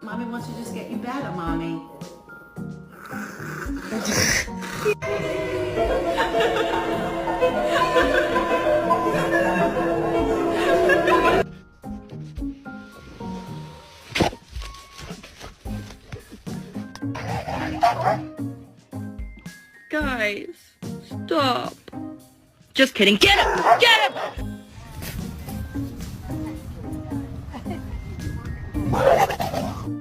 Mommy wants to just get you better, Mommy. Guys, stop. Just kidding. Get him! Get him!